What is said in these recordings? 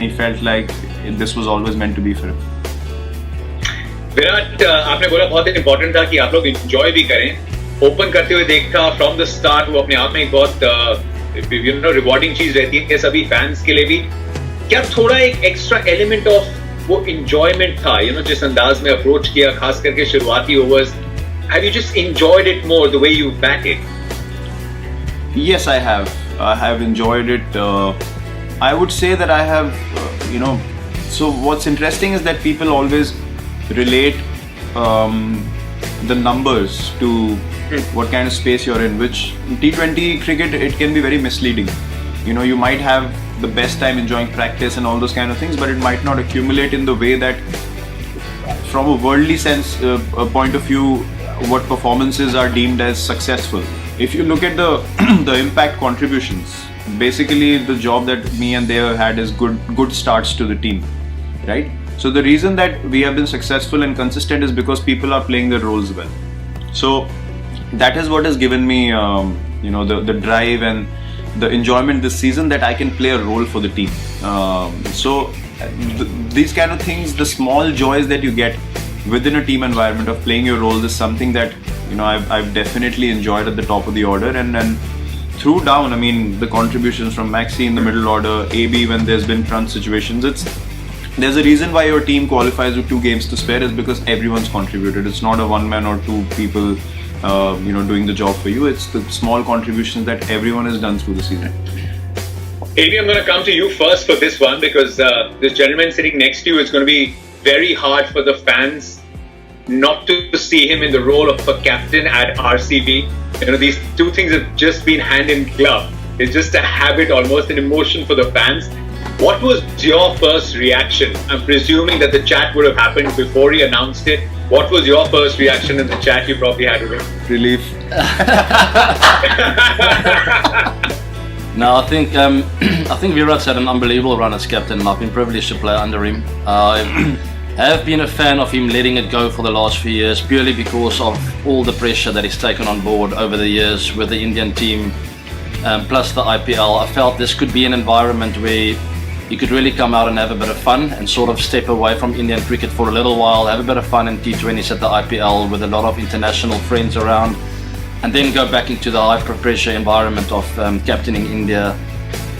He felt like this was always meant to be for him. Virat, आपने बोला बहुत important था कि आप लोग एंजॉय भी करें. ओपन करते हुए देखा फ्रॉम द स्टार्ट, वो अपने आप में एक बहुत रिवॉर्डिंग चीज रहती है सभी फैंस के लिए भी. क्या थोड़ा एक एक्स्ट्रा एलिमेंट ऑफ वो एंजॉयमेंट था, जिस अंदाज में अप्रोच किया, खास करके शुरुआती overs? Have you just enjoyed it more the way you batted? Yes, I have. I have enjoyed it. I would say that I have, so what's interesting is that people always relate the numbers to what kind of space you're in, which in T20 cricket, it can be very misleading. You might have the best time enjoying practice and all those kind of things, but it might not accumulate in the way that from a worldly sense point of view, what performances are deemed as successful. If you look at the impact contributions, basically the job that me and they had is good starts to the team, right? So the reason that we have been successful and consistent is because people are playing their roles well. So that is what has given me the drive and the enjoyment this season, that I can play a role for the team. These kind of things, the small joys that you get within a team environment of playing your role, is something that I've definitely enjoyed at the top of the order, and through down, I mean, the contributions from Maxi in the middle order, AB when there's been crunch situations, there's a reason why your team qualifies with 2 games to spare, is because everyone's contributed. It's not a one man or 2 people doing the job for you. It's the small contributions that everyone has done through the season. AB, I'm going to come to you first for this one, because this gentleman sitting next to you, is going to be very hard for the fans not to see him in the role of a captain at RCB. These two things have just been hand in glove. It's just a habit, almost an emotion for the fans. What was your first reaction? I'm presuming that the chat would have happened before he announced it. What was your first reaction in the chat you probably had with him? Relief. No, I think Virat's had an unbelievable run as captain, and I've been privileged to play under him. I have been a fan of him letting it go for the last few years, purely because of all the pressure that he's taken on board over the years with the Indian team, plus the IPL. I felt this could be an environment where you could really come out and have a bit of fun and sort of step away from Indian cricket for a little while, have a bit of fun in T20s at the IPL with a lot of international friends around, and then go back into the high pressure environment of captaining India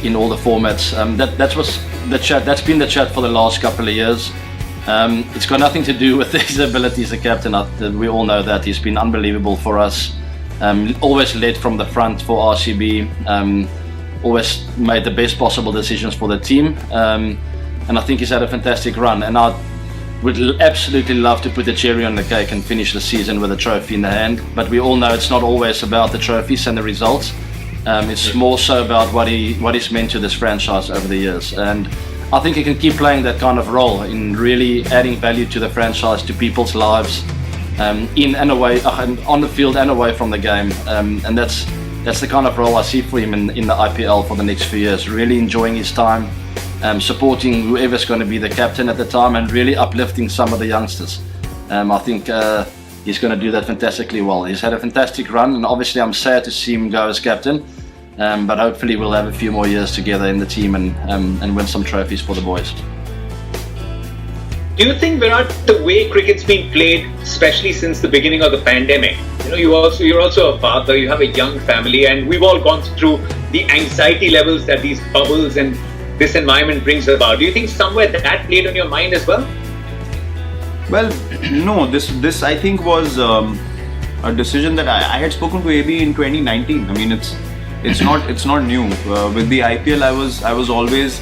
in all the formats. That was the chat. That's been the chat for the last couple of years. It's got nothing to do with his ability as a captain. We all know that he's been unbelievable for us. Always led from the front for RCB. Always made the best possible decisions for the team. And I think he's had a fantastic run. And I would absolutely love to put the cherry on the cake and finish the season with a trophy in the hand. But we all know it's not always about the trophies and the results. It's more so about what he's meant to this franchise over the years. And I think he can keep playing that kind of role in really adding value to the franchise, to people's lives, in and away, on the field and away from the game. And that's the kind of role I see for him in the IPL for the next few years. Really enjoying his time, supporting whoever's going to be the captain at the time, and really uplifting some of the youngsters. I think he's going to do that fantastically well. He's had a fantastic run, and obviously I'm sad to see him go as captain. But hopefully we'll have a few more years together in the team and win some trophies for the boys. Do you think, Virat, the way cricket's been played, especially since the beginning of the pandemic, you're also a father, you have a young family, and we've all gone through the anxiety levels that these bubbles and this environment brings about. Do you think somewhere that played on your mind as well? Well, no. This I think was a decision that I had spoken to AB in 2019. I mean, it's not new. With the IPL, I was always